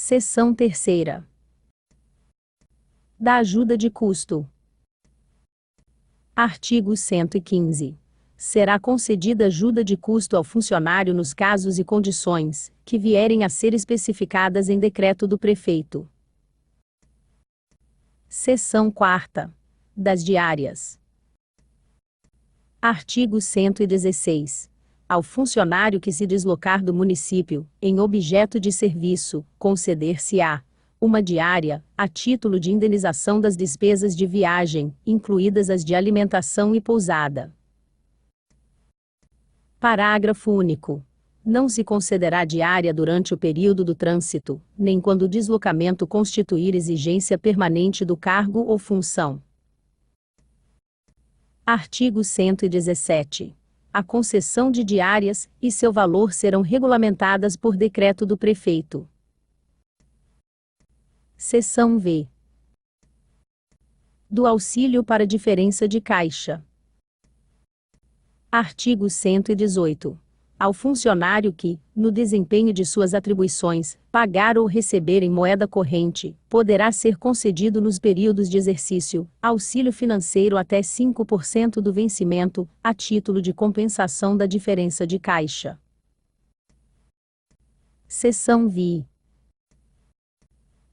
Seção 3ª. Da ajuda de custo. Artigo 115. Será concedida ajuda de custo ao funcionário nos casos e condições que vierem a ser especificadas em decreto do prefeito. Seção 4ª. Das diárias. Artigo 116. Ao funcionário que se deslocar do município, em objeto de serviço, conceder-se-á uma diária, a título de indenização das despesas de viagem, incluídas as de alimentação e pousada. Parágrafo único. Não se concederá diária durante o período do trânsito, nem quando o deslocamento constituir exigência permanente do cargo ou função. Artigo 117. A concessão de diárias e seu valor serão regulamentadas por decreto do prefeito. Seção V. Do auxílio para diferença de caixa. Artigo 118. Ao funcionário que, no desempenho de suas atribuições, pagar ou receber em moeda corrente, poderá ser concedido nos períodos de exercício, auxílio financeiro até 5% do vencimento, a título de compensação da diferença de caixa. Seção VI.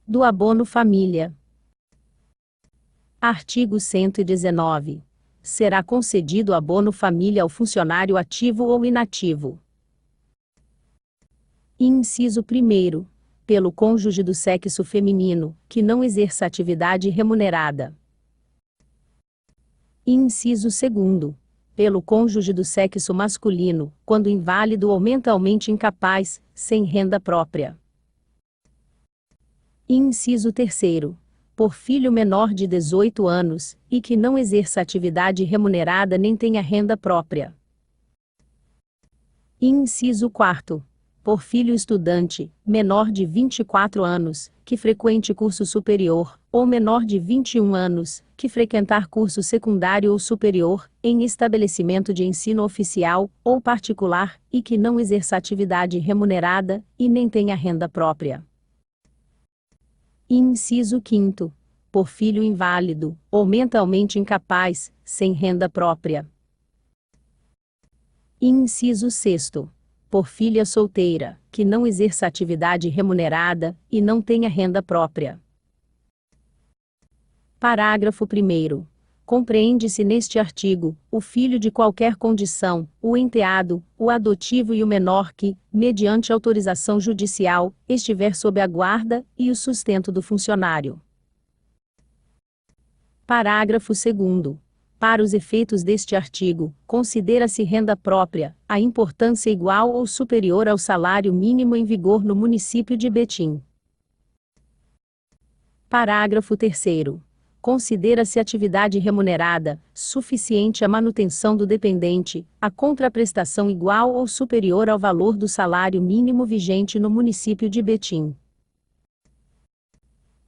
Do abono família. Artigo 119. Será concedido abono família ao funcionário ativo ou inativo. Inciso 1º. Pelo cônjuge do sexo feminino, que não exerça atividade remunerada. Inciso 2º. Pelo cônjuge do sexo masculino, quando inválido ou mentalmente incapaz, sem renda própria. Inciso 3º. Por filho menor de 18 anos, e que não exerça atividade remunerada nem tenha renda própria. Inciso 4º. Por filho estudante, menor de 24 anos, que frequente curso superior, ou menor de 21 anos, que frequentar curso secundário ou superior, em estabelecimento de ensino oficial, ou particular, e que não exerça atividade remunerada, e nem tenha renda própria. Inciso 5º. Por filho inválido, ou mentalmente incapaz, sem renda própria. Inciso 6º. Por filha solteira, que não exerça atividade remunerada, e não tenha renda própria. Parágrafo 1º. Compreende-se neste artigo, o filho de qualquer condição, o enteado, o adotivo e o menor que, mediante autorização judicial, estiver sob a guarda e o sustento do funcionário. Parágrafo 2º. Para os efeitos deste artigo, considera-se renda própria a importância igual ou superior ao salário mínimo em vigor no município de Betim. Parágrafo 3º. Considera-se atividade remunerada, suficiente à manutenção do dependente, a contraprestação igual ou superior ao valor do salário mínimo vigente no município de Betim.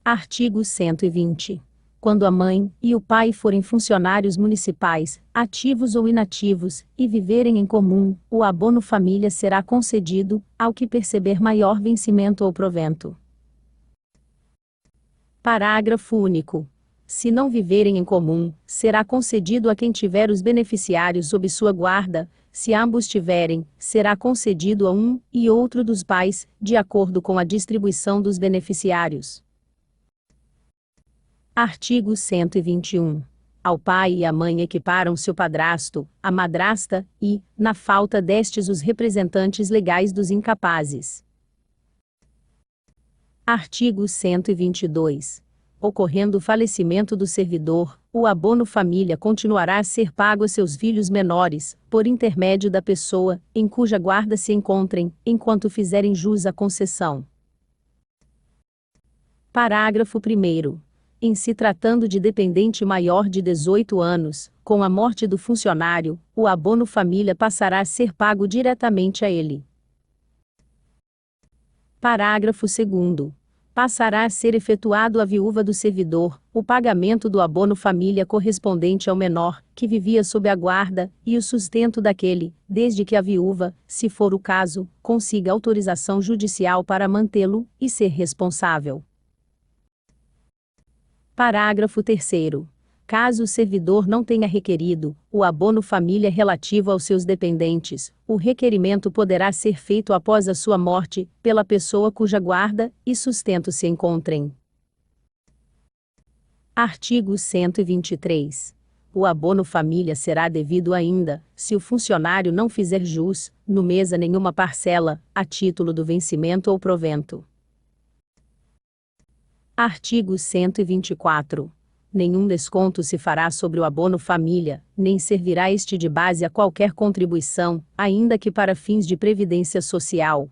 Artigo 120. Quando a mãe e o pai forem funcionários municipais, ativos ou inativos, e viverem em comum, o abono família será concedido, ao que perceber maior vencimento ou provento. Parágrafo único. Se não viverem em comum, será concedido a quem tiver os beneficiários sob sua guarda; se ambos tiverem, será concedido a um e outro dos pais, de acordo com a distribuição dos beneficiários. Artigo 121. Ao pai e à mãe equiparam-se o padrasto, a madrasta, e, na falta destes os representantes legais dos incapazes. Artigo 122. Ocorrendo o falecimento do servidor, o abono família continuará a ser pago a seus filhos menores, por intermédio da pessoa, em cuja guarda se encontrem, enquanto fizerem jus à concessão. Parágrafo 1º. Em se tratando de dependente maior de 18 anos, com a morte do funcionário, o abono família passará a ser pago diretamente a ele. Parágrafo 2º. Passará a ser efetuado à viúva do servidor o pagamento do abono família correspondente ao menor, que vivia sob a guarda, e o sustento daquele, desde que a viúva, se for o caso, consiga autorização judicial para mantê-lo e ser responsável. Parágrafo 3º. Caso o servidor não tenha requerido o abono família relativo aos seus dependentes, o requerimento poderá ser feito após a sua morte, pela pessoa cuja guarda e sustento se encontrem. Artigo 123. O abono família será devido ainda, se o funcionário não fizer jus, no mês a nenhuma parcela, a título do vencimento ou provento. Artigo 124. Nenhum desconto se fará sobre o abono família, nem servirá este de base a qualquer contribuição, ainda que para fins de previdência social.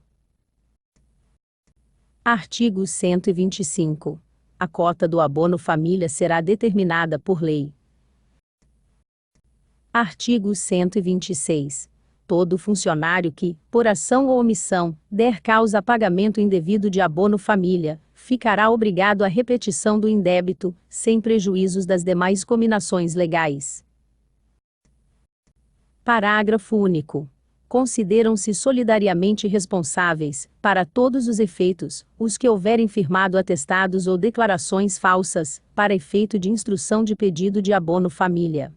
Artigo 125. A cota do abono família será determinada por lei. Artigo 126. Todo funcionário que, por ação ou omissão, der causa a pagamento indevido de abono família, ficará obrigado à repetição do indébito, sem prejuízos das demais cominações legais. Parágrafo único. Consideram-se solidariamente responsáveis, para todos os efeitos, os que houverem firmado atestados ou declarações falsas, para efeito de instrução de pedido de abono família.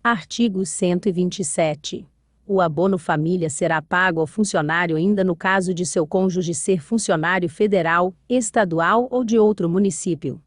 Artigo 127. O abono família será pago ao funcionário ainda no caso de seu cônjuge ser funcionário federal, estadual ou de outro município.